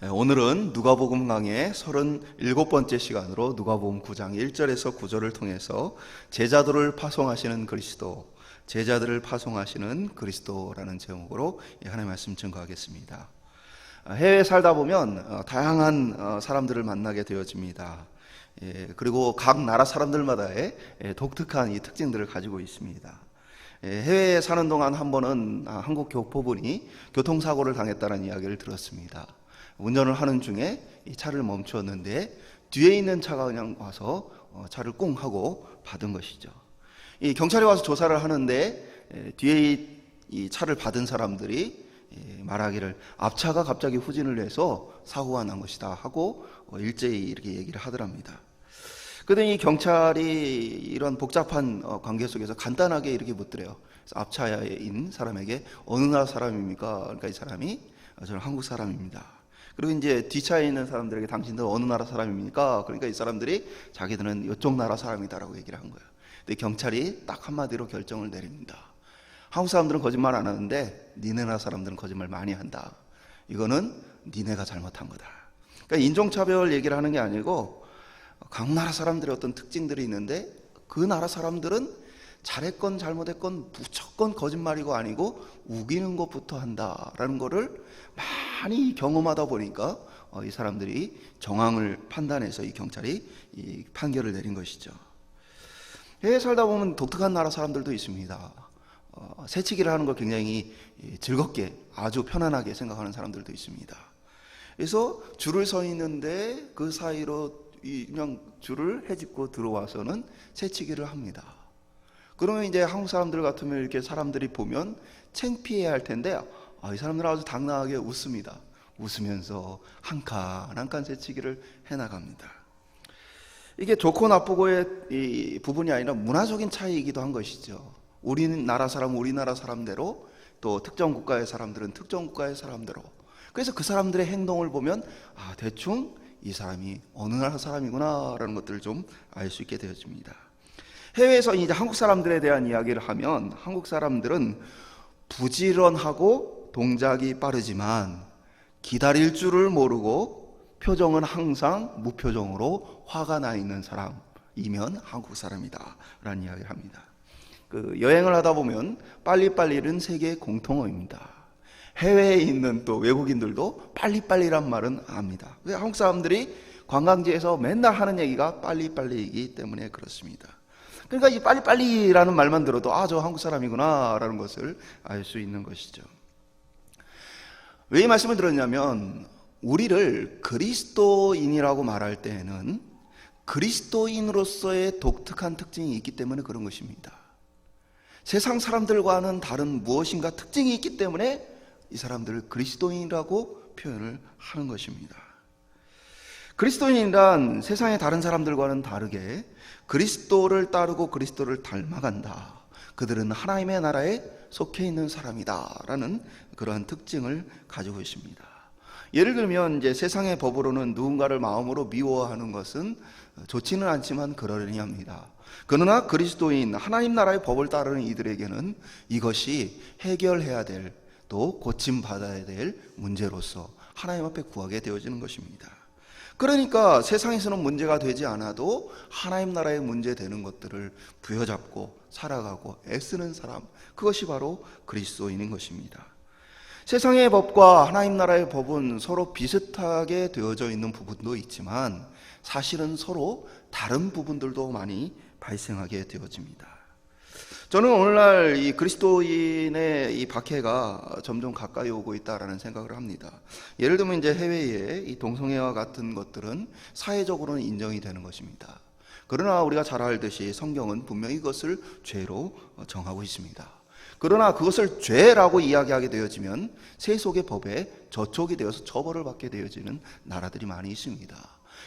오늘은 누가복음 강의 37번째 시간으로 누가복음 9장 1절에서 9절을 통해서 제자들을 파송하시는 그리스도, 제자들을 파송하시는 그리스도라는 제목으로 하나님의 말씀 증거하겠습니다. 해외에 살다 보면 다양한 사람들을 만나게 되어집니다. 그리고 각 나라 사람들마다의 독특한 이 특징들을 가지고 있습니다. 해외에 사는 동안 한 번은 한국 교포분이 교통사고를 당했다는 이야기를 들었습니다. 운전을 하는 중에 이 차를 멈추었는데 뒤에 있는 차가 그냥 와서 차를 꽁 하고 받은 것이죠. 이 경찰이 와서 조사를 하는데 뒤에 이 차를 받은 사람들이 말하기를 앞차가 갑자기 후진을 해서 사고가 난 것이다 하고 일제히 이렇게 얘기를 하더랍니다. 그러더니 경찰이 이런 복잡한 관계 속에서 간단하게 이렇게 묻더래요. 앞차에 있는 사람에게 어느 나라 사람입니까? 그러니까 이 사람이 저는 한국 사람입니다. 그리고 이제 뒷차에 있는 사람들에게 당신들 어느 나라 사람입니까? 그러니까 이 사람들이 자기들은 이쪽 나라 사람이다라고 얘기를 한 거예요. 근데 경찰이 딱 한마디로 결정을 내립니다. 한국 사람들은 거짓말 안 하는데 니네 나라 사람들은 거짓말 많이 한다. 이거는 니네가 잘못한 거다. 그러니까 인종차별 얘기를 하는 게 아니고 각 나라 사람들의 어떤 특징들이 있는데 그 나라 사람들은 잘했건 잘못했건 무조건 거짓말이고 아니고 우기는 것부터 한다라는 거를 많이 경험하다 보니까 이 사람들이 정황을 판단해서 이 경찰이 이 판결을 내린 것이죠. 해외에 살다 보면 독특한 나라 사람들도 있습니다. 새치기를 하는 걸 굉장히 즐겁게 아주 편안하게 생각하는 사람들도 있습니다. 그래서 줄을 서 있는데 그 사이로 그냥 줄을 헤집고 들어와서는 새치기를 합니다. 그러면 이제 한국 사람들 같으면 이렇게 사람들이 보면 창피해야 할 텐데 이 사람들은 아주 당당하게 웃습니다. 웃으면서 한 칸 새치기를 해나갑니다. 이게 좋고 나쁘고의 이 부분이 아니라 문화적인 차이이기도 한 것이죠. 우리나라 사람은 우리나라 사람대로, 또 특정 국가의 사람들은 특정 국가의 사람대로. 그래서 그 사람들의 행동을 보면 대충 이 사람이 어느 나라 사람이구나 라는 것들을 좀 알 수 있게 되어집니다. 해외에서 이제 한국 사람들에 대한 이야기를 하면 한국 사람들은 부지런하고 동작이 빠르지만 기다릴 줄을 모르고 표정은 항상 무표정으로 화가 나 있는 사람이면 한국 사람이다 라는 이야기를 합니다. 여행을 하다 보면 빨리빨리는 세계의 공통어입니다. 해외에 있는 또 외국인들도 빨리빨리란 말은 압니다. 한국 사람들이 관광지에서 맨날 하는 얘기가 빨리빨리이기 때문에 그렇습니다. 그러니까 이 빨리빨리라는 말만 들어도 저 한국 사람이구나 라는 것을 알 수 있는 것이죠. 왜 이 말씀을 들었냐면 우리를 그리스도인이라고 말할 때에는 그리스도인으로서의 독특한 특징이 있기 때문에 그런 것입니다. 세상 사람들과는 다른 무엇인가 특징이 있기 때문에 이 사람들을 그리스도인이라고 표현을 하는 것입니다. 그리스도인이란 세상의 다른 사람들과는 다르게 그리스도를 따르고 그리스도를 닮아간다. 그들은 하나님의 나라에 속해 있는 사람이다 라는 그러한 특징을 가지고 있습니다. 예를 들면 이제 세상의 법으로는 누군가를 마음으로 미워하는 것은 좋지는 않지만 그러려니 합니다. 그러나 그리스도인 하나님 나라의 법을 따르는 이들에게는 이것이 해결해야 될, 또 고침받아야 될 문제로서 하나님 앞에 구하게 되어지는 것입니다. 그러니까 세상에서는 문제가 되지 않아도 하나님 나라의 문제 되는 것들을 부여잡고 살아가고 애쓰는 사람, 그것이 바로 그리스도인인 것입니다. 세상의 법과 하나님 나라의 법은 서로 비슷하게 되어져 있는 부분도 있지만 사실은 서로 다른 부분들도 많이 발생하게 되어집니다. 저는 오늘날 이 그리스도인의 이 박해가 점점 가까이 오고 있다라는 생각을 합니다. 예를 들면 이제 해외에 이 동성애와 같은 것들은 사회적으로는 인정이 되는 것입니다. 그러나 우리가 잘 알듯이 성경은 분명히 이것을 죄로 정하고 있습니다. 그러나 그것을 죄라고 이야기하게 되어지면 세속의 법에 저촉이 되어서 처벌을 받게 되어지는 나라들이 많이 있습니다.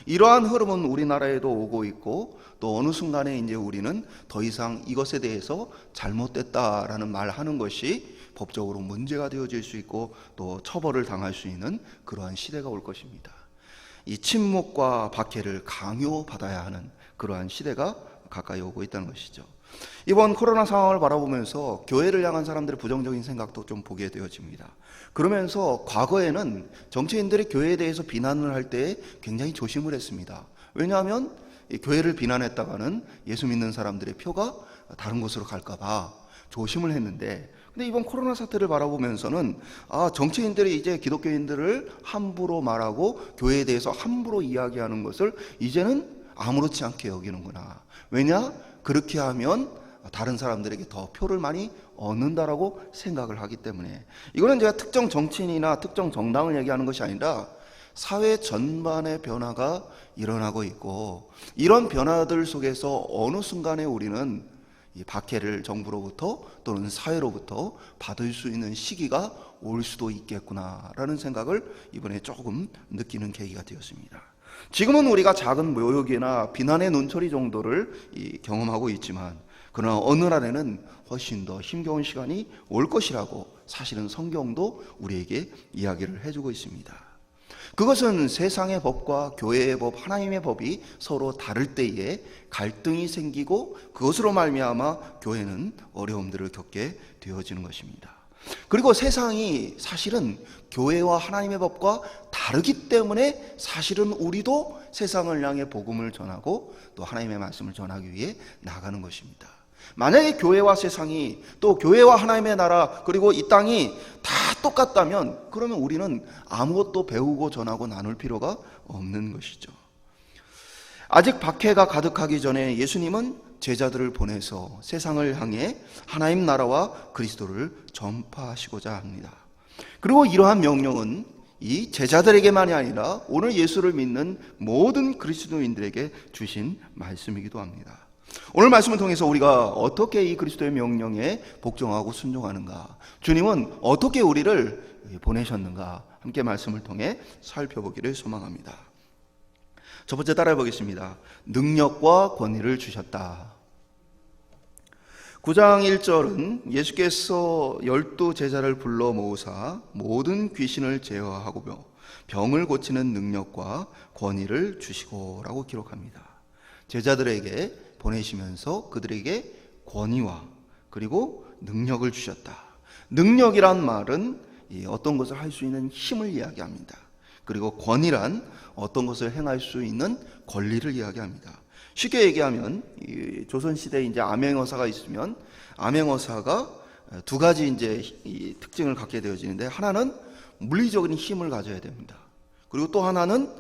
이러한 흐름은 우리나라에도 오고 있고 또 어느 순간에 이제 우리는 더 이상 이것에 대해서 잘못됐다라는 말하는 것이 법적으로 문제가 되어질 수 있고 또 처벌을 당할 수 있는 그러한 시대가 올 것입니다. 이 침묵과 박해를 강요받아야 하는 그러한 시대가 가까이 오고 있다는 것이죠. 이번 코로나 상황을 바라보면서 교회를 향한 사람들의 부정적인 생각도 좀 보게 되어집니다. 그러면서 과거에는 정치인들이 교회에 대해서 비난을 할 때 굉장히 조심을 했습니다. 왜냐하면 이 교회를 비난했다가는 예수 믿는 사람들의 표가 다른 곳으로 갈까봐 조심을 했는데, 근데 이번 코로나 사태를 바라보면서는 정치인들이 이제 기독교인들을 함부로 말하고 교회에 대해서 함부로 이야기하는 것을 이제는 아무렇지 않게 여기는구나. 왜냐? 그렇게 하면 다른 사람들에게 더 표를 많이 얻는다라고 생각을 하기 때문에. 이거는 제가 특정 정치인이나 특정 정당을 얘기하는 것이 아니라 사회 전반의 변화가 일어나고 있고, 이런 변화들 속에서 어느 순간에 우리는 이 박해를 정부로부터 또는 사회로부터 받을 수 있는 시기가 올 수도 있겠구나라는 생각을 이번에 조금 느끼는 계기가 되었습니다. 지금은 우리가 작은 모욕이나 비난의 눈초리 정도를 경험하고 있지만, 그러나 어느 날에는 훨씬 더 힘겨운 시간이 올 것이라고 사실은 성경도 우리에게 이야기를 해주고 있습니다. 그것은 세상의 법과 교회의 법, 하나님의 법이 서로 다를 때에 갈등이 생기고, 그것으로 말미암아 교회는 어려움들을 겪게 되어지는 것입니다. 그리고 세상이 사실은 교회와 하나님의 법과 다르기 때문에 사실은 우리도 세상을 향해 복음을 전하고 또 하나님의 말씀을 전하기 위해 나가는 것입니다. 만약에 교회와 세상이, 또 교회와 하나님의 나라, 그리고 이 땅이 다 똑같다면 그러면 우리는 아무것도 배우고 전하고 나눌 필요가 없는 것이죠. 아직 박해가 가득하기 전에 예수님은 제자들을 보내서 세상을 향해 하나님 나라와 그리스도를 전파하시고자 합니다. 그리고 이러한 명령은 이 제자들에게만이 아니라 오늘 예수를 믿는 모든 그리스도인들에게 주신 말씀이기도 합니다. 오늘 말씀을 통해서 우리가 어떻게 이 그리스도의 명령에 복종하고 순종하는가, 주님은 어떻게 우리를 보내셨는가, 함께 말씀을 통해 살펴보기를 소망합니다. 첫 번째 따라해 보겠습니다. 능력과 권위를 주셨다. 9장 1절은 예수께서 12 제자를 불러 모으사 모든 귀신을 제어하고 병을 고치는 능력과 권위를 주시고 라고 기록합니다. 제자들에게 보내시면서 그들에게 권위와 그리고 능력을 주셨다. 능력이란 말은 어떤 것을 할 수 있는 힘을 이야기합니다. 그리고 권위란 어떤 것을 행할 수 있는 권리를 이야기합니다. 쉽게 얘기하면 조선시대에 이제 암행어사가 있으면 암행어사가 두 가지 이제 이 특징을 갖게 되어지는데, 하나는 물리적인 힘을 가져야 됩니다. 그리고 또 하나는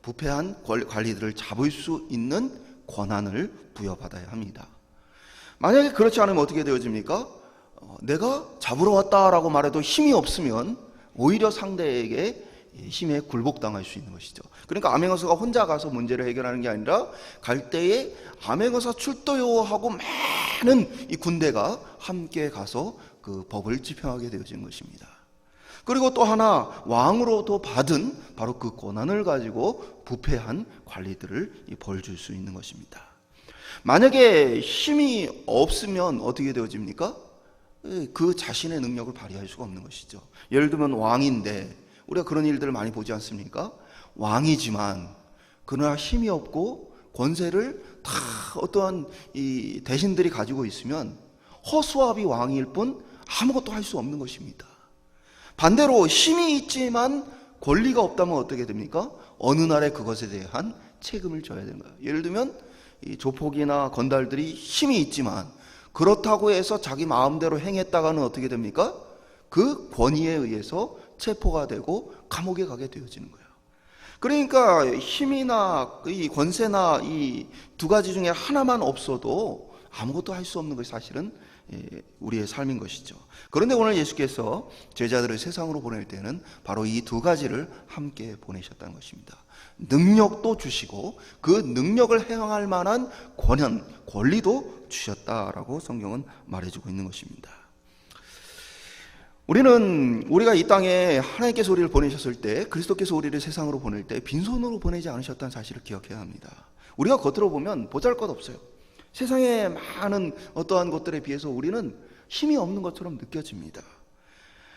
부패한 관리들을 잡을 수 있는 권한을 부여받아야 합니다. 만약에 그렇지 않으면 어떻게 되어집니까? 내가 잡으러 왔다라고 말해도 힘이 없으면 오히려 상대에게 힘에 굴복당할 수 있는 것이죠. 그러니까 암행어사가 혼자 가서 문제를 해결하는 게 아니라 갈 때에 암행어사 출도요 하고 많은 이 군대가 함께 가서 그 법을 집행하게 되어지는 것입니다. 그리고 또 하나, 왕으로부터 받은 바로 그 권한을 가지고 부패한 관리들을 벌 줄 수 있는 것입니다. 만약에 힘이 없으면 어떻게 되어집니까? 그 자신의 능력을 발휘할 수가 없는 것이죠. 예를 들면 왕인데, 우리가 그런 일들을 많이 보지 않습니까? 왕이지만 그러나 힘이 없고 권세를 다 어떠한 이 대신들이 가지고 있으면 허수아비 왕일 뿐 아무것도 할 수 없는 것입니다. 반대로 힘이 있지만 권리가 없다면 어떻게 됩니까? 어느 날에 그것에 대한 책임을 져야 되는 거예요. 예를 들면 이 조폭이나 건달들이 힘이 있지만 그렇다고 해서 자기 마음대로 행했다가는 어떻게 됩니까? 그 권위에 의해서 체포가 되고 감옥에 가게 되어지는 거예요. 그러니까 힘이나 이 권세나 이 두 가지 중에 하나만 없어도 아무것도 할 수 없는 것이 사실은 우리의 삶인 것이죠. 그런데 오늘 예수께서 제자들을 세상으로 보낼 때는 바로 이 두 가지를 함께 보내셨다는 것입니다. 능력도 주시고 그 능력을 행할 만한 권한, 권리도 주셨다라고 성경은 말해주고 있는 것입니다. 우리가 이 땅에 하나님께서 우리를 보내셨을 때, 그리스도께서 우리를 세상으로 보낼 때 빈손으로 보내지 않으셨다는 사실을 기억해야 합니다. 우리가 겉으로 보면 보잘것없어요. 세상의 많은 어떠한 것들에 비해서 우리는 힘이 없는 것처럼 느껴집니다.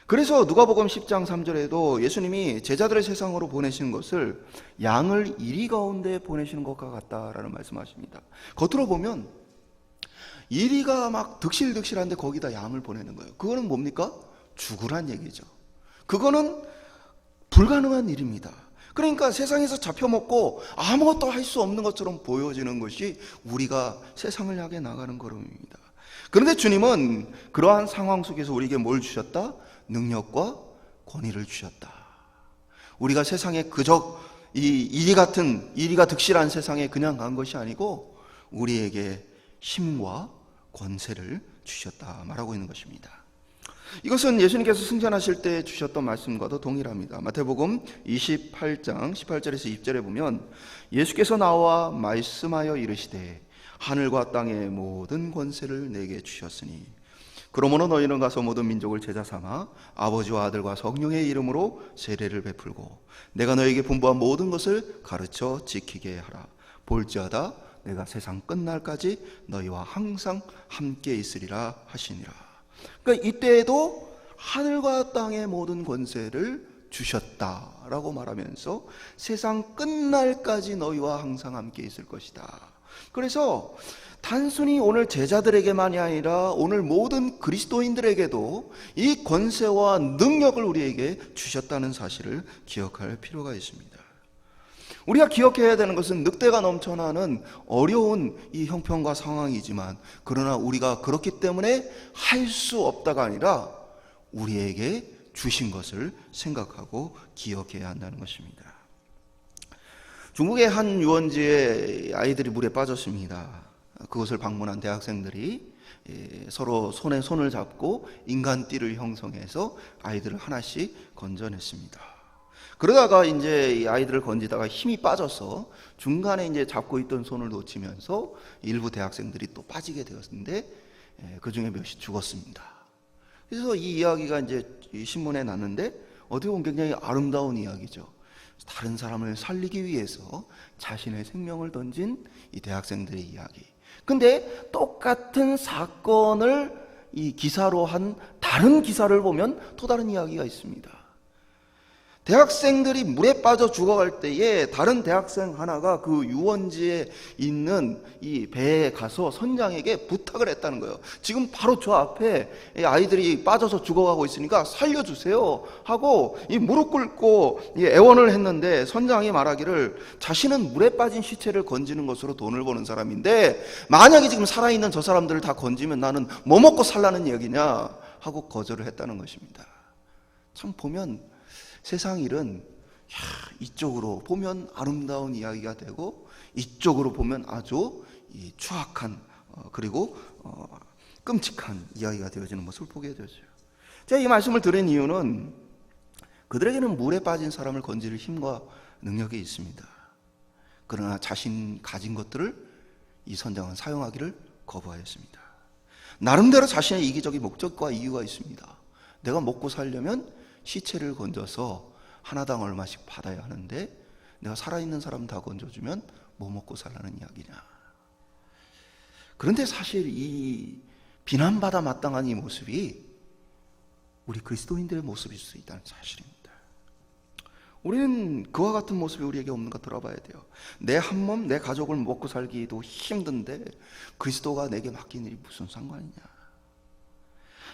그래서 누가복음 10장 3절에도 예수님이 제자들을 세상으로 보내시는 것을 양을 이리 가운데 보내시는 것과 같다라는 말씀하십니다. 겉으로 보면 이리가 막 득실득실한데 거기다 양을 보내는 거예요. 그거는 뭡니까? 죽으란 얘기죠. 그거는 불가능한 일입니다. 그러니까 세상에서 잡혀먹고 아무것도 할 수 없는 것처럼 보여지는 것이 우리가 세상을 향해 나가는 걸음입니다. 그런데 주님은 그러한 상황 속에서 우리에게 뭘 주셨다? 능력과 권위를 주셨다. 우리가 세상에 그저 이 이리가 득실한 세상에 그냥 간 것이 아니고 우리에게 힘과 권세를 주셨다 말하고 있는 것입니다. 이것은 예수님께서 승천하실 때 주셨던 말씀과도 동일합니다. 마태복음 28장 18절에서 20절에 보면 예수께서 나와 말씀하여 이르시되 하늘과 땅의 모든 권세를 내게 주셨으니 그러므로 너희는 가서 모든 민족을 제자 삼아 아버지와 아들과 성령의 이름으로 세례를 베풀고 내가 너에게 분부한 모든 것을 가르쳐 지키게 하라. 볼지어다 내가 세상 끝날까지 너희와 항상 함께 있으리라 하시니라. 그러니까 이때에도 하늘과 땅의 모든 권세를 주셨다라고 말하면서 세상 끝날까지 너희와 항상 함께 있을 것이다. 그래서 단순히 오늘 제자들에게만이 아니라 오늘 모든 그리스도인들에게도 이 권세와 능력을 우리에게 주셨다는 사실을 기억할 필요가 있습니다. 우리가 기억해야 되는 것은 늑대가 넘쳐나는 어려운 이 형편과 상황이지만 그러나 우리가 그렇기 때문에 할 수 없다가 아니라 우리에게 주신 것을 생각하고 기억해야 한다는 것입니다. 중국의 한 유원지에 아이들이 물에 빠졌습니다. 그것을 방문한 대학생들이 서로 손에 손을 잡고 인간띠를 형성해서 아이들을 하나씩 건져냈습니다. 그러다가 이제 이 아이들을 건지다가 힘이 빠져서 중간에 이제 잡고 있던 손을 놓치면서 일부 대학생들이 또 빠지게 되었는데 그 중에 몇이 죽었습니다. 그래서 이 이야기가 이제 신문에 났는데 어떻게 보면 굉장히 아름다운 이야기죠. 다른 사람을 살리기 위해서 자신의 생명을 던진 이 대학생들의 이야기. 근데 똑같은 사건을 이 기사로 한 다른 기사를 보면 또 다른 이야기가 있습니다. 대학생들이 물에 빠져 죽어갈 때에 다른 대학생 하나가 그 유원지에 있는 이 배에 가서 선장에게 부탁을 했다는 거예요. 지금 바로 저 앞에 아이들이 빠져서 죽어가고 있으니까 살려주세요 하고 이 무릎 꿇고 애원을 했는데 선장이 말하기를 자신은 물에 빠진 시체를 건지는 것으로 돈을 버는 사람인데 만약에 지금 살아있는 저 사람들을 다 건지면 나는 뭐 먹고 살라는 얘기냐 하고 거절을 했다는 것입니다. 참 보면 세상 일은 이쪽으로 보면 아름다운 이야기가 되고 이쪽으로 보면 아주 추악한 그리고 끔찍한 이야기가 되어지는 것을 보게 되죠. 제가 이 말씀을 드린 이유는 그들에게는 물에 빠진 사람을 건질 힘과 능력이 있습니다. 그러나 자신 가진 것들을 이 선장은 사용하기를 거부하였습니다. 나름대로 자신의 이기적인 목적과 이유가 있습니다. 내가 먹고 살려면 시체를 건져서 하나당 얼마씩 받아야 하는데 내가 살아있는 사람 다 건져주면 뭐 먹고 살라는 이야기냐. 그런데 사실 이 비난받아 마땅한 이 모습이 우리 그리스도인들의 모습일 수 있다는 사실입니다. 우리는 그와 같은 모습이 우리에게 없는가 돌아봐야 돼요. 내 한 몸, 내 가족을 먹고 살기도 힘든데 그리스도가 내게 맡긴 일이 무슨 상관이냐.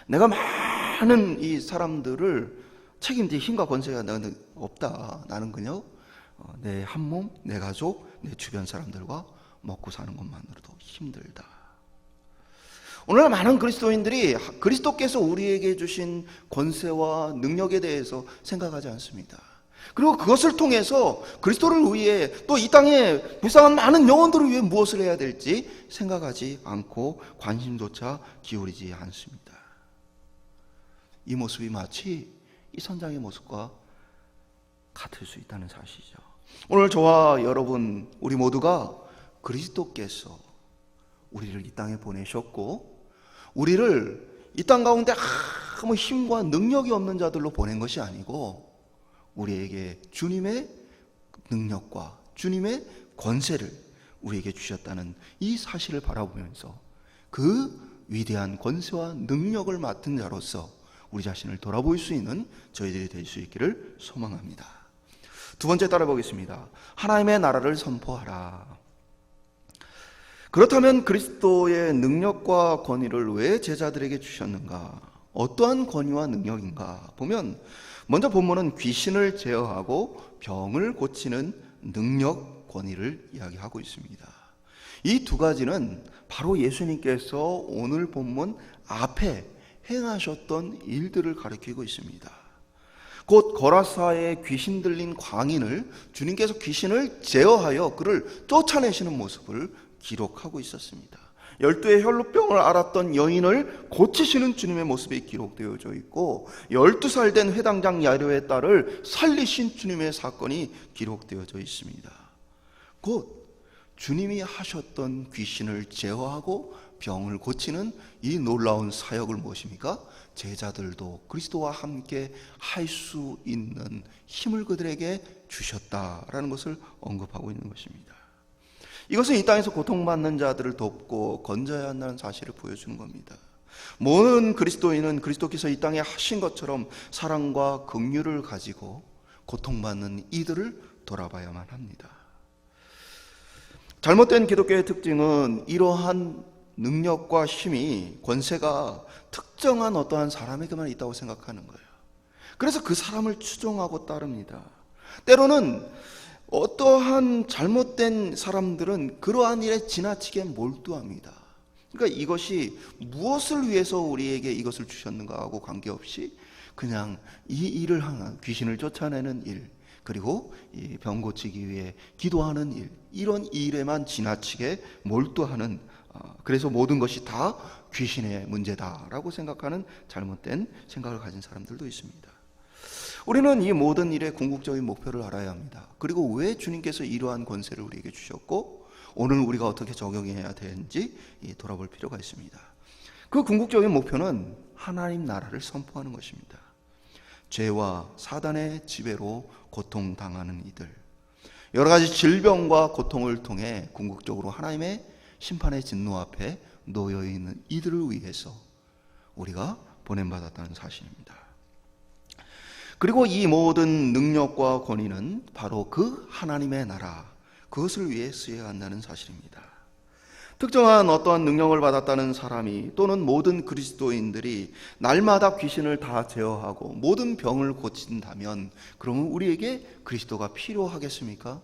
내가 많은 이 사람들을 책임질 힘과 권세가 나는 없다. 나는 그냥 내 한 몸, 내 가족, 내 주변 사람들과 먹고 사는 것만으로도 힘들다. 오늘 많은 그리스도인들이 그리스도께서 우리에게 주신 권세와 능력에 대해서 생각하지 않습니다. 그리고 그것을 통해서 그리스도를 위해 또 이 땅에 불쌍한 많은 영혼들을 위해 무엇을 해야 될지 생각하지 않고 관심조차 기울이지 않습니다. 이 모습이 마치 이 선장의 모습과 같을 수 있다는 사실이죠. 오늘 저와 여러분 우리 모두가 그리스도께서 우리를 이 땅에 보내셨고 우리를 이 땅 가운데 아무 힘과 능력이 없는 자들로 보낸 것이 아니고 우리에게 주님의 능력과 주님의 권세를 우리에게 주셨다는 이 사실을 바라보면서 그 위대한 권세와 능력을 맡은 자로서 우리 자신을 돌아볼 수 있는 저희들이 될 수 있기를 소망합니다. 두 번째 따라 보겠습니다. 하나님의 나라를 선포하라. 그렇다면 그리스도의 능력과 권위를 왜 제자들에게 주셨는가? 어떠한 권위와 능력인가? 보면 먼저 본문은 귀신을 제어하고 병을 고치는 능력, 권위를 이야기하고 있습니다. 이 두 가지는 바로 예수님께서 오늘 본문 앞에 행하셨던 일들을 가리키고 있습니다. 곧 거라사의 귀신 들린 광인을 주님께서 귀신을 제어하여 그를 쫓아내시는 모습을 기록하고 있었습니다. 12의 혈루병을 앓았던 여인을 고치시는 주님의 모습이 기록되어져 있고 12살 된 회당장 야이로의 딸을 살리신 주님의 사건이 기록되어져 있습니다. 곧 주님이 하셨던 귀신을 제어하고 병을 고치는 이 놀라운 사역을 무엇입니까? 제자들도 그리스도와 함께 할 수 있는 힘을 그들에게 주셨다라는 것을 언급하고 있는 것입니다. 이것은 이 땅에서 고통받는 자들을 돕고 건져야 한다는 사실을 보여주는 겁니다. 모든 그리스도인은 그리스도께서 이 땅에 하신 것처럼 사랑과 긍휼을 가지고 고통받는 이들을 돌아봐야만 합니다. 잘못된 기독교의 특징은 이러한 능력과 힘이, 권세가 특정한 어떠한 사람에게만 있다고 생각하는 거예요. 그래서 그 사람을 추종하고 따릅니다. 때로는 어떠한 잘못된 사람들은 그러한 일에 지나치게 몰두합니다. 그러니까 이것이 무엇을 위해서 우리에게 이것을 주셨는가 하고 관계없이 그냥 이 일을 하는, 귀신을 쫓아내는 일, 그리고 이 병 고치기 위해 기도하는 일, 이런 일에만 지나치게 몰두하는, 그래서 모든 것이 다 귀신의 문제다라고 생각하는 잘못된 생각을 가진 사람들도 있습니다. 우리는 이 모든 일의 궁극적인 목표를 알아야 합니다. 그리고 왜 주님께서 이러한 권세를 우리에게 주셨고 오늘 우리가 어떻게 적용해야 되는지 돌아볼 필요가 있습니다. 그 궁극적인 목표는 하나님 나라를 선포하는 것입니다. 죄와 사단의 지배로 고통당하는 이들, 여러 가지 질병과 고통을 통해 궁극적으로 하나님의 심판의 진노 앞에 놓여 있는 이들을 위해서 우리가 보냄받았다는 사실입니다. 그리고 이 모든 능력과 권위는 바로 그 하나님의 나라, 그것을 위해 쓰여야 한다는 사실입니다. 특정한 어떠한 능력을 받았다는 사람이 또는 모든 그리스도인들이 날마다 귀신을 다 제어하고 모든 병을 고친다면 그러면 우리에게 그리스도가 필요하겠습니까?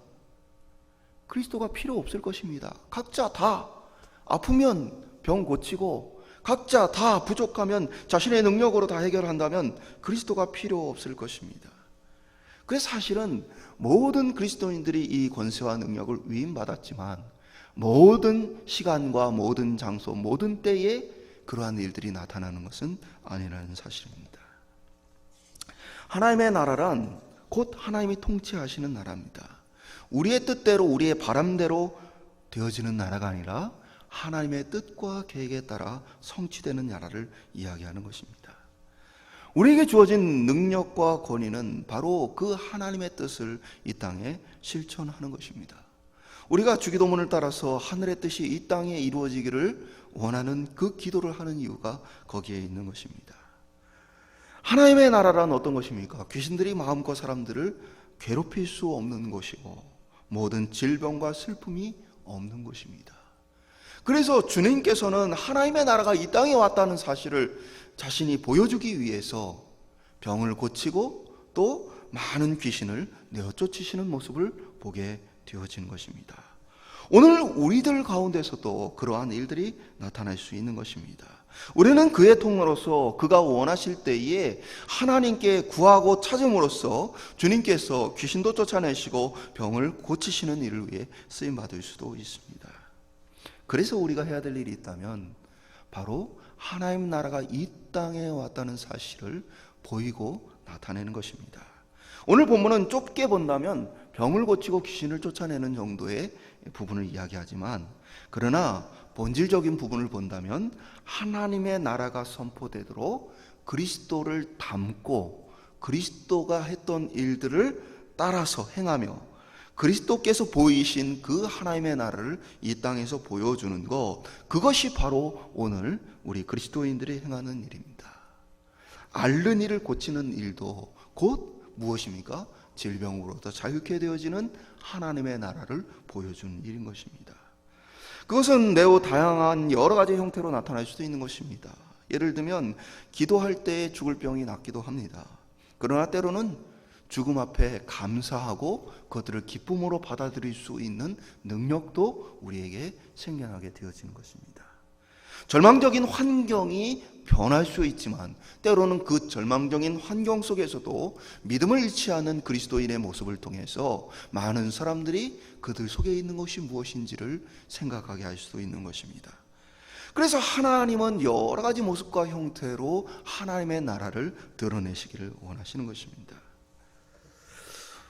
그리스도가 필요 없을 것입니다. 각자 다 아프면 병 고치고 각자 다 부족하면 자신의 능력으로 다 해결한다면 그리스도가 필요 없을 것입니다. 그래서 사실은 모든 그리스도인들이 이 권세와 능력을 위임받았지만 모든 시간과 모든 장소, 모든 때에 그러한 일들이 나타나는 것은 아니라는 사실입니다. 하나님의 나라란 곧 하나님이 통치하시는 나라입니다. 우리의 뜻대로 우리의 바람대로 되어지는 나라가 아니라 하나님의 뜻과 계획에 따라 성취되는 나라를 이야기하는 것입니다. 우리에게 주어진 능력과 권위는 바로 그 하나님의 뜻을 이 땅에 실천하는 것입니다. 우리가 주기도문을 따라서 하늘의 뜻이 이 땅에 이루어지기를 원하는 그 기도를 하는 이유가 거기에 있는 것입니다. 하나님의 나라란 어떤 것입니까? 귀신들이 마음껏 사람들을 괴롭힐 수 없는 곳이고 모든 질병과 슬픔이 없는 곳입니다. 그래서 주님께서는 하나님의 나라가 이 땅에 왔다는 사실을 자신이 보여주기 위해서 병을 고치고 또 많은 귀신을 내어 쫓으시는 모습을 보게 되어진 것입니다. 오늘 우리들 가운데서도 그러한 일들이 나타날 수 있는 것입니다. 우리는 그의 통로로서 그가 원하실 때에 하나님께 구하고 찾음으로써 주님께서 귀신도 쫓아내시고 병을 고치시는 일을 위해 쓰임받을 수도 있습니다. 그래서 우리가 해야 될 일이 있다면 바로 하나님 나라가 이 땅에 왔다는 사실을 보이고 나타내는 것입니다. 오늘 본문은 좁게 본다면 병을 고치고 귀신을 쫓아내는 정도의 부분을 이야기하지만 그러나 본질적인 부분을 본다면 하나님의 나라가 선포되도록 그리스도를 닮고 그리스도가 했던 일들을 따라서 행하며 그리스도께서 보이신 그 하나님의 나라를 이 땅에서 보여주는 것, 그것이 바로 오늘 우리 그리스도인들이 행하는 일입니다. 앓는 이를 고치는 일도 곧 무엇입니까? 질병으로부터 자유케 되어지는 하나님의 나라를 보여주는 일인 것입니다. 그것은 매우 다양한 여러 가지 형태로 나타날 수도 있는 것입니다. 예를 들면 기도할 때 죽을 병이 낫기도 합니다. 그러나 때로는 죽음 앞에 감사하고 그것들을 기쁨으로 받아들일 수 있는 능력도 우리에게 생겨나게 되어지는 것입니다. 절망적인 환경이 변할 수 있지만 때로는 그 절망적인 환경 속에서도 믿음을 잃지 않는 그리스도인의 모습을 통해서 많은 사람들이 그들 속에 있는 것이 무엇인지를 생각하게 할 수도 있는 것입니다. 그래서 하나님은 여러 가지 모습과 형태로 하나님의 나라를 드러내시기를 원하시는 것입니다.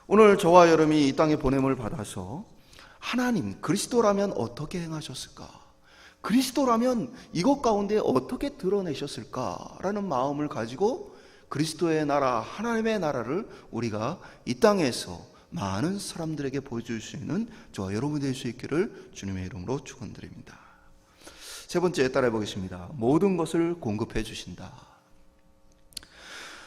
오늘 저와 여러분이 이 땅에 보냄을 받아서 하나님, 그리스도라면 어떻게 행하셨을까? 그리스도라면 이것 가운데 어떻게 드러내셨을까라는 마음을 가지고 그리스도의 나라, 하나님의 나라를 우리가 이 땅에서 많은 사람들에게 보여줄 수 있는 저와 여러분이 될 수 있기를 주님의 이름으로 축원드립니다. 세 번째 따라해 보겠습니다. 모든 것을 공급해 주신다.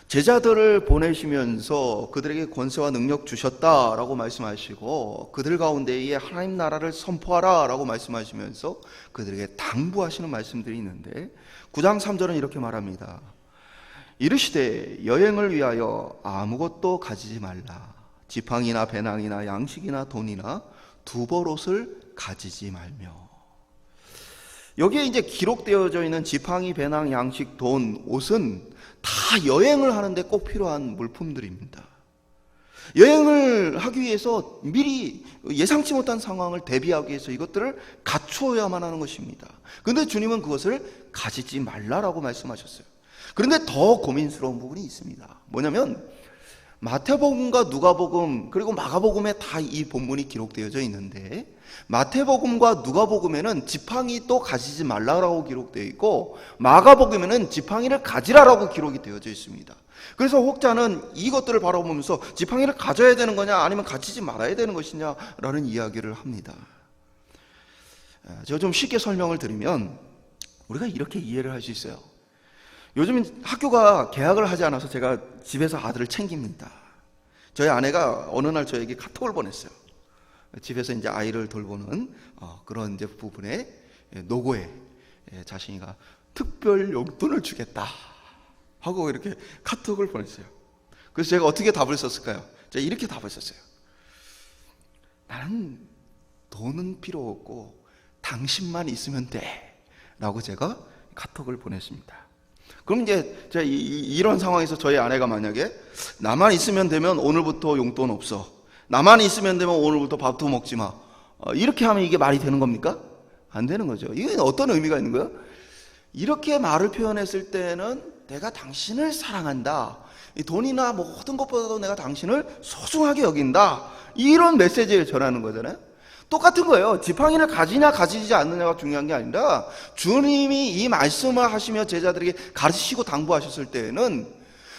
제자들을 보내시면서 그들에게 권세와 능력 주셨다라고 말씀하시고 그들 가운데에 하나님 나라를 선포하라 라고 말씀하시면서 그들에게 당부하시는 말씀들이 있는데 9장 3절은 이렇게 말합니다. 이르시되 여행을 위하여 아무것도 가지지 말라. 지팡이나 배낭이나 양식이나 돈이나 두벌옷을 가지지 말며. 여기에 이제 기록되어져 있는 지팡이, 배낭, 양식, 돈, 옷은 다 여행을 하는데 꼭 필요한 물품들입니다. 여행을 하기 위해서 미리 예상치 못한 상황을 대비하기 위해서 이것들을 갖추어야만 하는 것입니다. 그런데 주님은 그것을 가지지 말라라고 말씀하셨어요. 그런데 더 고민스러운 부분이 있습니다. 뭐냐면 마태복음과 누가복음 그리고 마가복음에 다 이 본문이 기록되어져 있는데 마태복음과 누가복음에는 지팡이 또 가지지 말라라고 기록되어 있고 마가복음에는 지팡이를 가지라라고 기록이 되어져 있습니다. 그래서 혹자는 이것들을 바라보면서 지팡이를 가져야 되는 거냐 아니면 가지지 말아야 되는 것이냐라는 이야기를 합니다. 제가 좀 쉽게 설명을 드리면 우리가 이렇게 이해를 할 수 있어요. 요즘 학교가 개학을 하지 않아서 제가 집에서 아들을 챙깁니다. 저희 아내가 어느 날 저에게 카톡을 보냈어요. 집에서 이제 아이를 돌보는 그런 이제 부분에 노고에 자신이가 특별 용돈을 주겠다 하고 이렇게 카톡을 보냈어요. 그래서 제가 어떻게 답을 썼을까요? 제가 이렇게 답을 썼어요. 나는 돈은 필요 없고 당신만 있으면 돼 라고 제가 카톡을 보냈습니다. 그럼 이제 제가 이런 상황에서 저희 아내가 만약에 나만 있으면 되면 오늘부터 용돈 없어, 나만 있으면 되면 오늘부터 밥도 먹지 마, 이렇게 하면 이게 말이 되는 겁니까? 안 되는 거죠. 이게 어떤 의미가 있는 거예요? 이렇게 말을 표현했을 때는 내가 당신을 사랑한다, 돈이나 모든 것보다도 내가 당신을 소중하게 여긴다, 이런 메시지를 전하는 거잖아요. 똑같은 거예요. 지팡이를 가지냐 가지지 않느냐가 중요한 게 아니라 주님이 이 말씀을 하시며 제자들에게 가르치시고 당부하셨을 때에는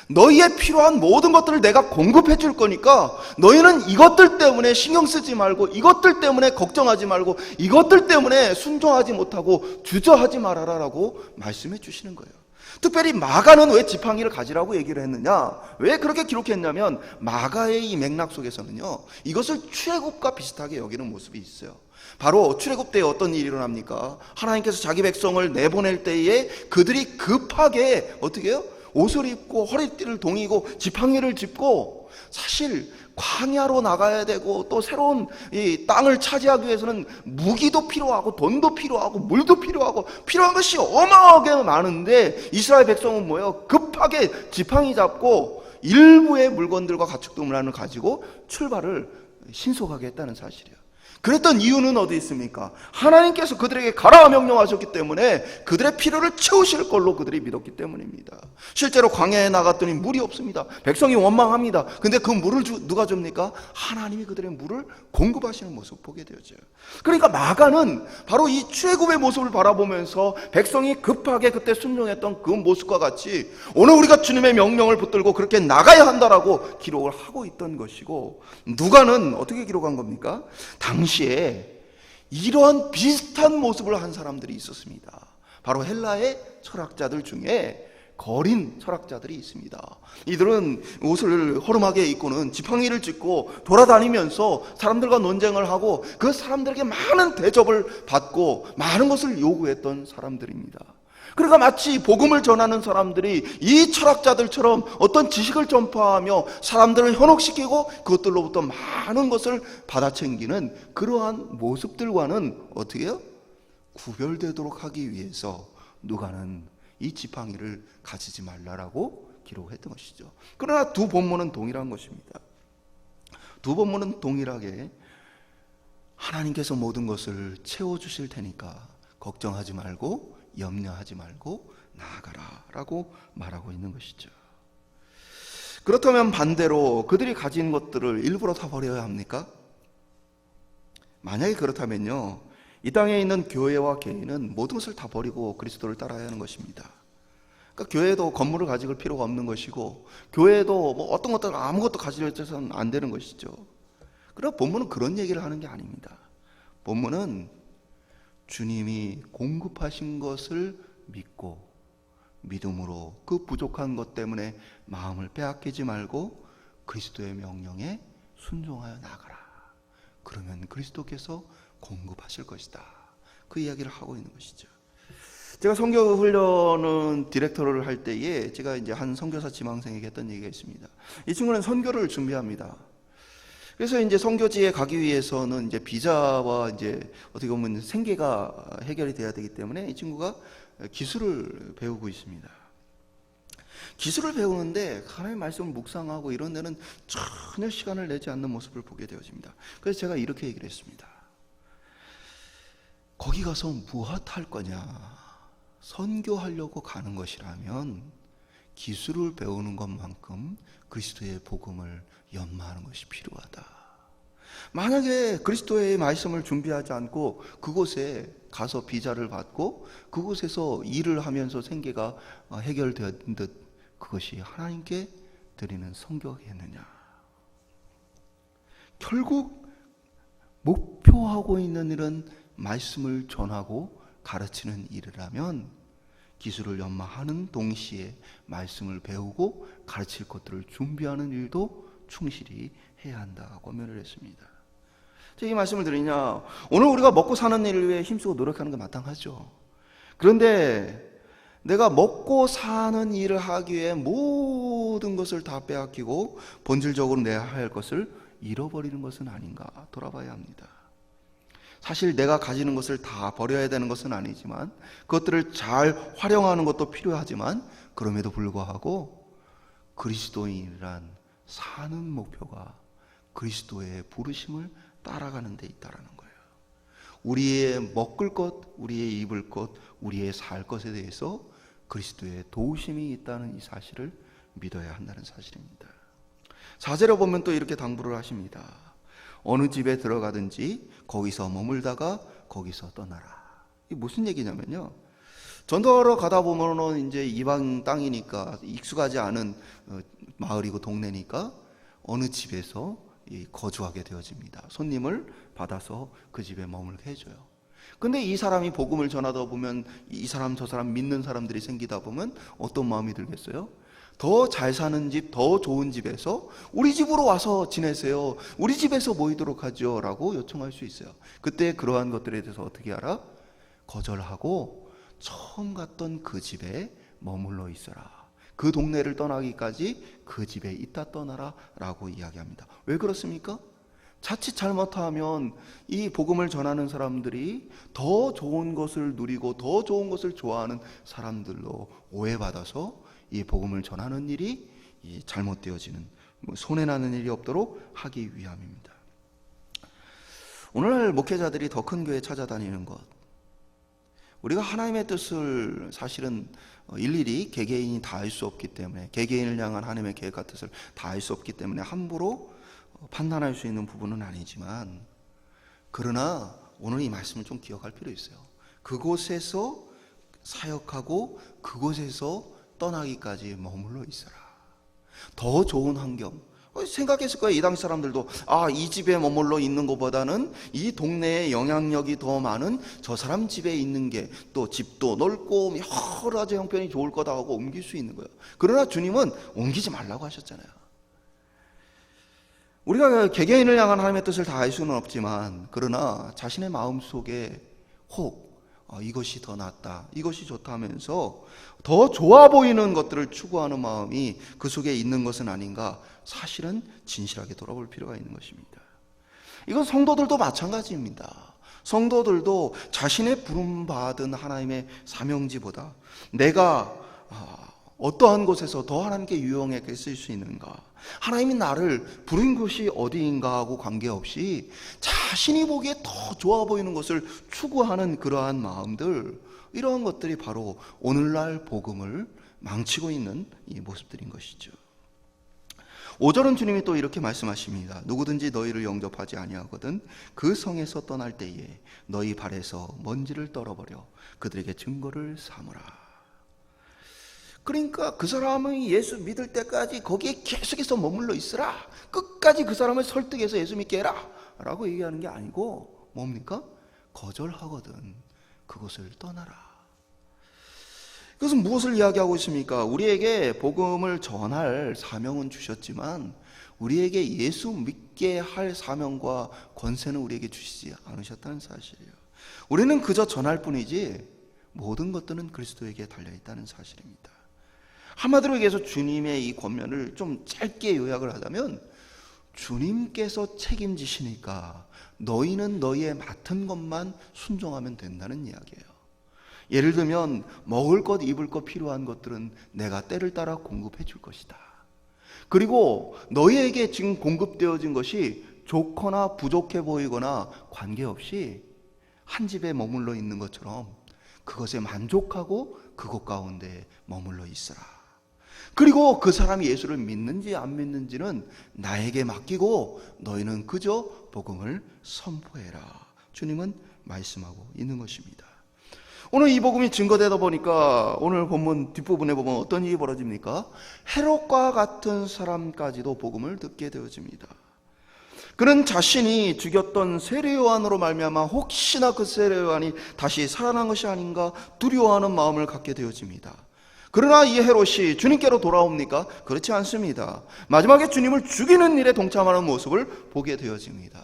너희의 필요한 모든 것들을 내가 공급해 줄 거니까 너희는 이것들 때문에 신경 쓰지 말고, 이것들 때문에 걱정하지 말고, 이것들 때문에 순종하지 못하고 주저하지 말아라 라고 말씀해 주시는 거예요. 특별히 마가는 왜 지팡이를 가지라고 얘기를 했느냐, 왜 그렇게 기록했냐면 마가의 이 맥락 속에서는요 이것을 출애굽과 비슷하게 여기는 모습이 있어요. 바로 출애굽 때에 어떤 일이 일어납니까? 하나님께서 자기 백성을 내보낼 때에 그들이 급하게 어떻게 해요? 옷을 입고 허리띠를 동이고 지팡이를 짚고, 사실 광야로 나가야 되고 또 새로운 이 땅을 차지하기 위해서는 무기도 필요하고 돈도 필요하고 물도 필요하고 필요한 것이 어마어마하게 많은데 이스라엘 백성은 뭐예요? 급하게 지팡이 잡고 일부의 물건들과 가축동물을 가지고 출발을 신속하게 했다는 사실이에요. 그랬던 이유는 어디 있습니까? 하나님께서 그들에게 가라 명령하셨기 때문에 그들의 필요를 채우실 걸로 그들이 믿었기 때문입니다. 실제로 광야에 나갔더니 물이 없습니다. 백성이 원망합니다. 근데 그 물을 누가 줍니까? 하나님이 그들의 물을 공급하시는 모습을 보게 되어져요. 그러니까 마가는 바로 이 출애굽의 모습을 바라보면서 백성이 급하게 그때 순종했던 그 모습과 같이 오늘 우리가 주님의 명령을 붙들고 그렇게 나가야 한다라고 기록을 하고 있던 것이고, 누가는 어떻게 기록한 겁니까? 당시에 이러한 비슷한 모습을 한 사람들이 있었습니다. 바로 헬라의 철학자들 중에 거린 철학자들이 있습니다. 이들은 옷을 허름하게 입고는 지팡이를 짚고 돌아다니면서 사람들과 논쟁을 하고 그 사람들에게 많은 대접을 받고 많은 것을 요구했던 사람들입니다. 그러니까 마치 복음을 전하는 사람들이 이 철학자들처럼 어떤 지식을 전파하며 사람들을 현혹시키고 그것들로부터 많은 것을 받아챙기는 그러한 모습들과는 어떻게 해요? 구별되도록 하기 위해서 누가는 이 지팡이를 가지지 말라라고 기록했던 것이죠. 그러나 두 본문은 동일한 것입니다. 두 본문은 동일하게 하나님께서 모든 것을 채워주실 테니까 걱정하지 말고 염려하지 말고 나아가라 라고 말하고 있는 것이죠. 그렇다면 반대로 그들이 가진 것들을 일부러 다 버려야 합니까? 만약에 그렇다면요, 이 땅에 있는 교회와 개인은 모든 것을 다 버리고 그리스도를 따라야 하는 것입니다. 그러니까 교회도 건물을 가질 필요가 없는 것이고 교회도 뭐 어떤 것들 아무것도 가지려서는 안 되는 것이죠. 그러나 본문은 그런 얘기를 하는 게 아닙니다. 본문은 주님이 공급하신 것을 믿고 믿음으로 그 부족한 것 때문에 마음을 빼앗기지 말고 그리스도의 명령에 순종하여 나가라. 그러면 그리스도께서 공급하실 것이다. 그 이야기를 하고 있는 것이죠. 제가 선교 훈련은 디렉터를 할 때에 제가 이제 한 선교사 지망생에게 했던 얘기가 있습니다. 이 친구는 선교를 준비합니다. 그래서 이제 선교지에 가기 위해서는 이제 비자와 이제 어떻게 보면 생계가 해결이 돼야 되기 때문에 이 친구가 기술을 배우고 있습니다. 기술을 배우는데 하나님의 말씀을 묵상하고 이런 데는 전혀 시간을 내지 않는 모습을 보게 되어집니다. 그래서 제가 이렇게 얘기를 했습니다. 거기 가서 무엇 할 거냐? 선교하려고 가는 것이라면 기술을 배우는 것만큼 그리스도의 복음을 연마하는 것이 필요하다. 만약에 그리스도의 말씀을 준비하지 않고 그곳에 가서 비자를 받고 그곳에서 일을 하면서 생계가 해결된 듯 그것이 하나님께 드리는 선교겠느냐? 결국 목표하고 있는 일은 말씀을 전하고 가르치는 일이라면 기술을 연마하는 동시에 말씀을 배우고 가르칠 것들을 준비하는 일도 충실히 해야 한다고 권면을 했습니다. 제가 이 말씀을 드리냐, 오늘 우리가 먹고 사는 일을 위해 힘쓰고 노력하는 게 마땅하죠. 그런데 내가 먹고 사는 일을 하기 위해 모든 것을 다 빼앗기고 본질적으로 내야 할 것을 잃어버리는 것은 아닌가 돌아봐야 합니다. 사실 내가 가지는 것을 다 버려야 되는 것은 아니지만 그것들을 잘 활용하는 것도 필요하지만 그럼에도 불구하고 그리스도인이란 사는 목표가 그리스도의 부르심을 따라가는 데 있다라는 거예요. 우리의 먹을 것, 우리의 입을 것, 우리의 살 것에 대해서 그리스도의 도우심이 있다는 이 사실을 믿어야 한다는 사실입니다. 4절에 보면 또 이렇게 당부를 하십니다. 어느 집에 들어가든지 거기서 머물다가 거기서 떠나라. 이게 무슨 얘기냐면요, 전도하러 가다 보면은 이제 이방 땅이니까 익숙하지 않은 마을이고 동네니까 어느 집에서 거주하게 되어집니다. 손님을 받아서 그 집에 머물게 해줘요. 근데 이 사람이 복음을 전하다 보면 이 사람 저 사람 믿는 사람들이 생기다 보면 어떤 마음이 들겠어요? 더 잘 사는 집, 더 좋은 집에서 우리 집으로 와서 지내세요. 우리 집에서 모이도록 하죠 라고 요청할 수 있어요. 그때 그러한 것들에 대해서 어떻게 알아? 거절하고 처음 갔던 그 집에 머물러 있어라. 그 동네를 떠나기까지 그 집에 있다 떠나라 라고 이야기합니다. 왜 그렇습니까? 자칫 잘못하면 이 복음을 전하는 사람들이 더 좋은 것을 누리고 더 좋은 것을 좋아하는 사람들로 오해받아서 이 복음을 전하는 일이 잘못되어지는, 손해나는 일이 없도록 하기 위함입니다. 오늘날 목회자들이 더 큰 교회 찾아다니는 것, 우리가 하나님의 뜻을 사실은 일일이 개개인이 다 알 수 없기 때문에, 개개인을 향한 하나님의 계획과 뜻을 다 알 수 없기 때문에 함부로 판단할 수 있는 부분은 아니지만, 그러나 오늘 이 말씀을 좀 기억할 필요 있어요. 그곳에서 사역하고 그곳에서 떠나기까지 머물러 있어라. 더 좋은 환경, 생각했을 거예요. 이 당시 사람들도 이 집에 머물러 있는 것보다는 이 동네에 영향력이 더 많은 저 사람 집에 있는 게 또 집도 넓고 여러 가지 형편이 좋을 거다 하고 옮길 수 있는 거예요. 그러나 주님은 옮기지 말라고 하셨잖아요. 우리가 개개인을 향한 하나님의 뜻을 다 알 수는 없지만, 그러나 자신의 마음속에 혹 이것이 더 낫다, 이것이 좋다 하면서 더 좋아 보이는 것들을 추구하는 마음이 그 속에 있는 것은 아닌가, 사실은 진실하게 돌아볼 필요가 있는 것입니다. 이건 성도들도 마찬가지입니다. 성도들도 자신의 부름받은 하나님의 사명지보다 내가 어떠한 곳에서 더 하나님께 유용하게 쓸 수 있는가, 하나님이 나를 부른 곳이 어디인가 하고 관계없이 자신이 보기에 더 좋아 보이는 것을 추구하는 그러한 마음들, 이러한 것들이 바로 오늘날 복음을 망치고 있는 이 모습들인 것이죠. 5절은 주님이 또 이렇게 말씀하십니다. 누구든지 너희를 영접하지 아니하거든 그 성에서 떠날 때에 너희 발에서 먼지를 떨어버려 그들에게 증거를 삼으라. 그러니까 그 사람이 예수 믿을 때까지 거기에 계속해서 머물러 있으라, 끝까지 그 사람을 설득해서 예수 믿게 해라 라고 얘기하는 게 아니고, 뭡니까? 거절하거든 그것을 떠나라. 그것은 무엇을 이야기하고 있습니까? 우리에게 복음을 전할 사명은 주셨지만 우리에게 예수 믿게 할 사명과 권세는 우리에게 주시지 않으셨다는 사실이에요. 우리는 그저 전할 뿐이지 모든 것들은 그리스도에게 달려있다는 사실입니다. 한마디로 얘기해서 주님의 이 권면을 좀 짧게 요약을 하자면, 주님께서 책임지시니까 너희는 너희의 맡은 것만 순종하면 된다는 이야기예요. 예를 들면 먹을 것, 입을 것, 필요한 것들은 내가 때를 따라 공급해 줄 것이다. 그리고 너희에게 지금 공급되어진 것이 좋거나 부족해 보이거나 관계없이 한 집에 머물러 있는 것처럼 그것에 만족하고 그곳 가운데 머물러 있으라. 그리고 그 사람이 예수를 믿는지 안 믿는지는 나에게 맡기고 너희는 그저 복음을 선포해라. 주님은 말씀하고 있는 것입니다. 오늘 이 복음이 증거되다 보니까 오늘 본문 뒷부분에 보면 어떤 일이 벌어집니까? 헤롯과 같은 사람까지도 복음을 듣게 되어집니다. 그는 자신이 죽였던 세례 요한으로 말미암아 혹시나 그 세례 요한이 다시 살아난 것이 아닌가 두려워하는 마음을 갖게 되어집니다. 그러나 이 헤롯이 주님께로 돌아옵니까? 그렇지 않습니다. 마지막에 주님을 죽이는 일에 동참하는 모습을 보게 되어집니다.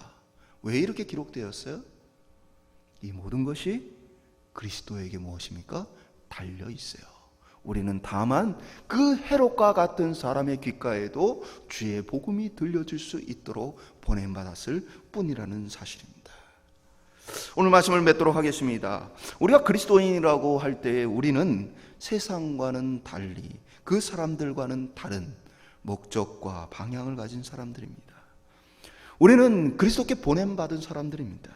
왜 이렇게 기록되었어요? 이 모든 것이 그리스도에게 무엇입니까? 달려 있어요. 우리는 다만 그 헤롯과 같은 사람의 귓가에도 주의 복음이 들려질 수 있도록 보냄받았을 뿐이라는 사실입니다. 오늘 말씀을 맺도록 하겠습니다. 우리가 그리스도인이라고 할 때 우리는 세상과는 달리 그 사람들과는 다른 목적과 방향을 가진 사람들입니다. 우리는 그리스도께 보냄받은 사람들입니다.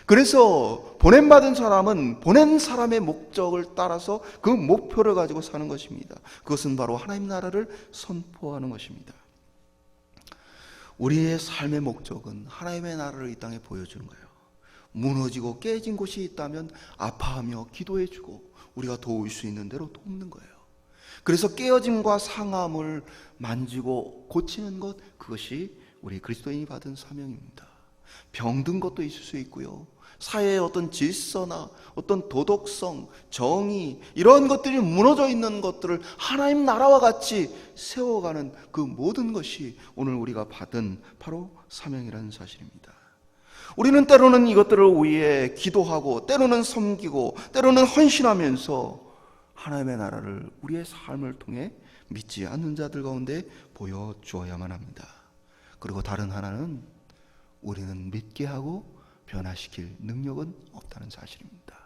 그래서 보냄받은 사람은 보낸 사람의 목적을 따라서 그 목표를 가지고 사는 것입니다. 그것은 바로 하나님 나라를 선포하는 것입니다. 우리의 삶의 목적은 하나님의 나라를 이 땅에 보여주는 거예요. 무너지고 깨진 곳이 있다면 아파하며 기도해주고 우리가 도울 수 있는 대로 돕는 거예요. 그래서 깨어짐과 상함을 만지고 고치는 것, 그것이 우리 그리스도인이 받은 사명입니다. 병든 것도 있을 수 있고요, 사회의 어떤 질서나 어떤 도덕성, 정의, 이런 것들이 무너져 있는 것들을 하나님 나라와 같이 세워가는 그 모든 것이 오늘 우리가 받은 바로 사명이라는 사실입니다. 우리는 때로는 이것들을 위해 기도하고 때로는 섬기고 때로는 헌신하면서 하나님의 나라를 우리의 삶을 통해 믿지 않는 자들 가운데 보여주어야만 합니다. 그리고 다른 하나는 우리는 믿게 하고 변화시킬 능력은 없다는 사실입니다.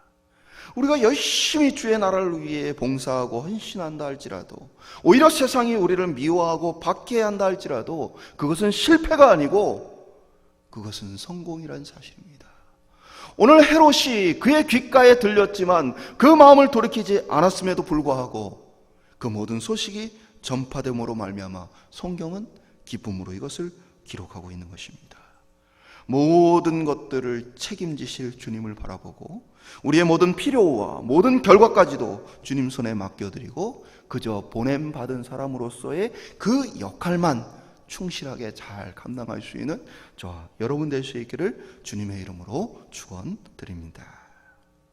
우리가 열심히 주의 나라를 위해 봉사하고 헌신한다 할지라도, 오히려 세상이 우리를 미워하고 박해한다 할지라도 그것은 실패가 아니고 그것은 성공이라는 사실입니다. 오늘 헤롯이 그의 귓가에 들렸지만 그 마음을 돌이키지 않았음에도 불구하고 그 모든 소식이 전파됨으로 말미암아 성경은 기쁨으로 이것을 기록하고 있는 것입니다. 모든 것들을 책임지실 주님을 바라보고 우리의 모든 필요와 모든 결과까지도 주님 손에 맡겨드리고 그저 보냄받은 사람으로서의 그 역할만 충실하게 잘 감당할 수 있는 저와 여러분 될 수 있기를 주님의 이름으로 축원드립니다.